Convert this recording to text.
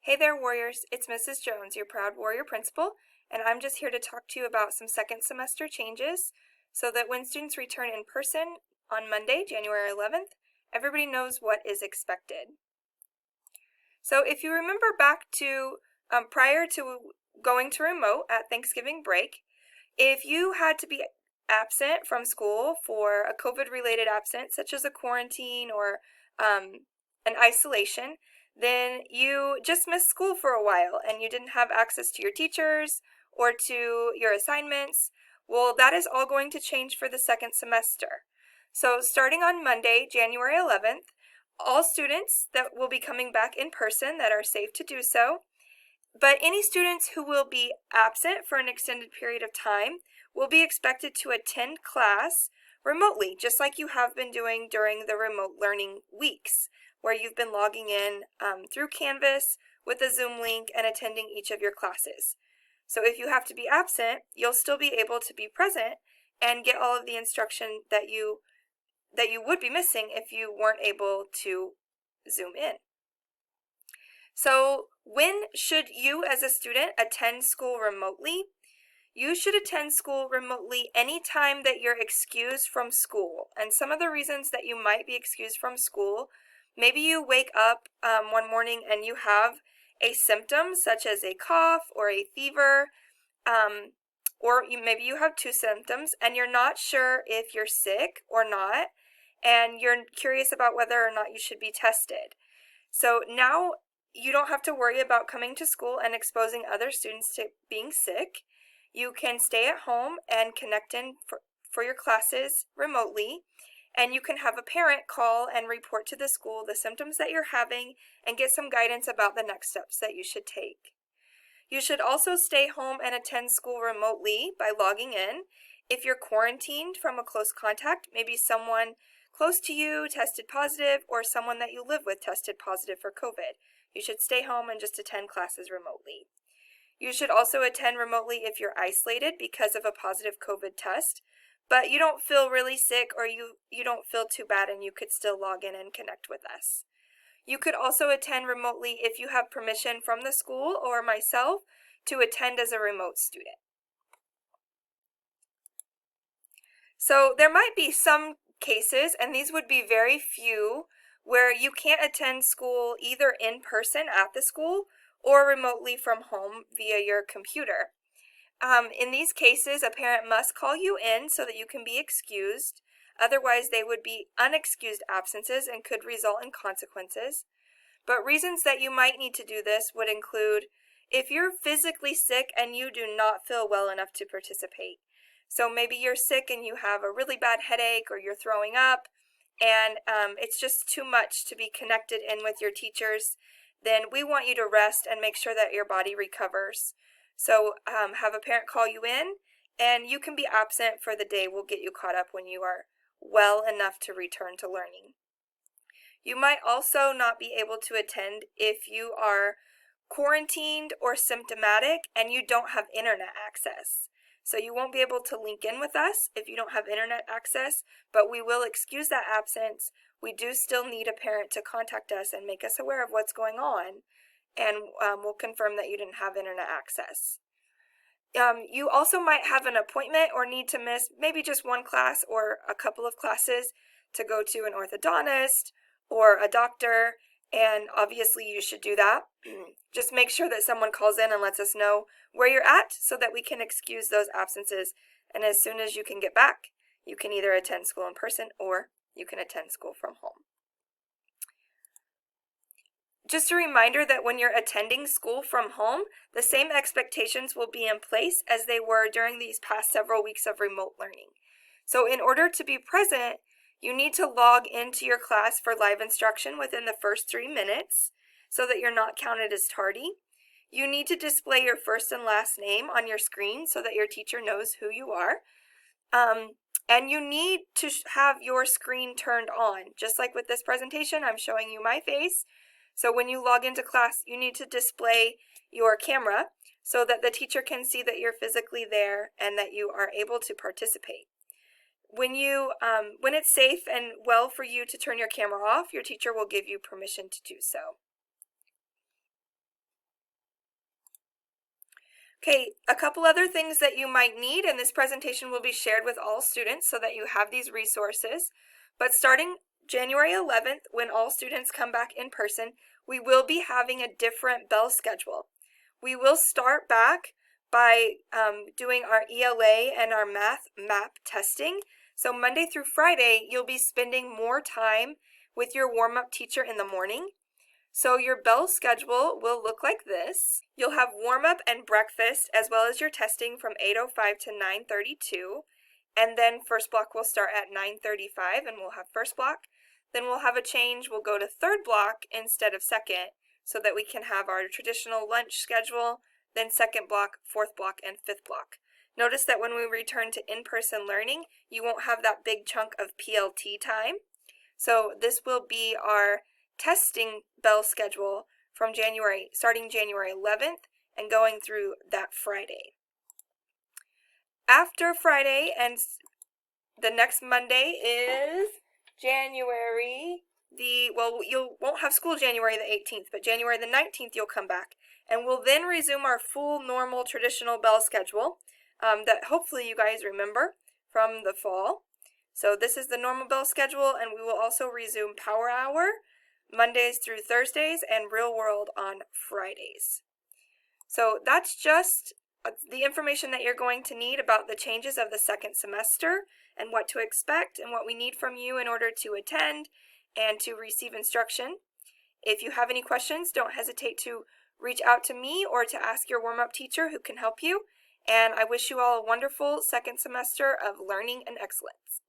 Hey there, Warriors. It's Mrs. Jones, your proud Warrior Principal, and I'm just here to talk to you about some second semester changes so that when students return in person on Monday, January 11th, everybody knows what is expected. So if you remember back to prior to going to remote at Thanksgiving break, if you had to be absent from school for a COVID-related absence, such as a quarantine or an isolation, then you just missed school for a while and you didn't have access to your teachers or to your assignments. Well, that is all going to change for the second semester. So starting on Monday, January 11th, all students that will be coming back in person that are safe to do so, but any students who will be absent for an extended period of time will be expected to attend class remotely, just like you have been doing during the remote learning weeks, where you've been logging in through Canvas with a Zoom link and attending each of your classes. So if you have to be absent, you'll still be able to be present and get all of the instruction that you would be missing if you weren't able to Zoom in. So when should you as a student attend school remotely? You should attend school remotely anytime that you're excused from school. And some of the reasons that you might be excused from school, maybe you wake up one morning and you have a symptom such as a cough or a fever, or maybe you have two symptoms and you're not sure if you're sick or not, and you're curious about whether or not you should be tested. So now you don't have to worry about coming to school and exposing other students to being sick. You can stay at home and connect in for your classes remotely, and you can have a parent call and report to the school the symptoms that you're having and get some guidance about the next steps that you should take. You should also stay home and attend school remotely by logging in. If you're quarantined from a close contact, maybe someone close to you tested positive or someone that you live with tested positive for COVID, you should stay home and just attend classes remotely. You should also attend remotely if you're isolated because of a positive COVID test, but you don't feel really sick or you don't feel too bad and you could still log in and connect with us. You could also attend remotely if you have permission from the school or myself to attend as a remote student. So there might be some cases, and these would be very few, where you can't attend school either in person at the school or remotely from home via your computer. In these cases, a parent must call you in so that you can be excused. Otherwise, they would be unexcused absences and could result in consequences. But reasons that you might need to do this would include if you're physically sick and you do not feel well enough to participate. So maybe you're sick and you have a really bad headache or you're throwing up and it's just too much to be connected in with your teachers, then we want you to rest and make sure that your body recovers. So have a parent call you in and you can be absent for the day. We'll get you caught up when you are well enough to return to learning. You might also not be able to attend if you are quarantined or symptomatic and you don't have internet access. So you won't be able to link in with us if you don't have internet access, but we will excuse that absence. We do still need a parent to contact us and make us aware of what's going on, and we'll confirm that you didn't have internet access. You also might have an appointment or need to miss maybe just one class or a couple of classes to go to an orthodontist or a doctor, and obviously you should do that. Just make sure that someone calls in and lets us know where you're at so that we can excuse those absences, and as soon as you can get back, you can either attend school in person or you can attend school from home. Just a reminder that when you're attending school from home, the same expectations will be in place as they were during these past several weeks of remote learning. So in order to be present, you need to log into your class for live instruction within the first 3 minutes so that you're not counted as tardy. You need to display your first and last name on your screen so that your teacher knows who you are. And you need to have your screen turned on. Just like with this presentation, I'm showing you my face. So when you log into class, you need to display your camera so that the teacher can see that you're physically there and that you are able to participate. When it's safe and well for you to turn your camera off, your teacher will give you permission to do so. Okay, a couple other things that you might need, and this presentation will be shared with all students so that you have these resources. But starting January 11th, when all students come back in person, we will be having a different bell schedule. We will start back by doing our ELA and our math map testing. So Monday through Friday, you'll be spending more time with your warm-up teacher in the morning. So your bell schedule will look like this. You'll have warm-up and breakfast as well as your testing from 8:05 to 9:32. And then first block will start at 9:35 and we'll have first block. Then we'll have a change. We'll go to third block instead of second so that we can have our traditional lunch schedule, then second block, fourth block, and fifth block. Notice that when we return to in-person learning, you won't have that big chunk of PLT time. So this will be our testing bell schedule from starting January 11th and going through that Friday. After Friday and the next Monday is January you won't have school January the 18th, but January the 19th you'll come back. And we'll then resume our full normal traditional bell schedule that hopefully you guys remember from the fall. So this is the normal bell schedule, and we will also resume Power Hour Mondays through Thursdays and Real World on Fridays. So that's just the information that you're going to need about the changes of the second semester and what to expect and what we need from you in order to attend and to receive instruction. If you have any questions, don't hesitate to reach out to me or to ask your warm-up teacher who can help you. And I wish you all a wonderful second semester of learning and excellence.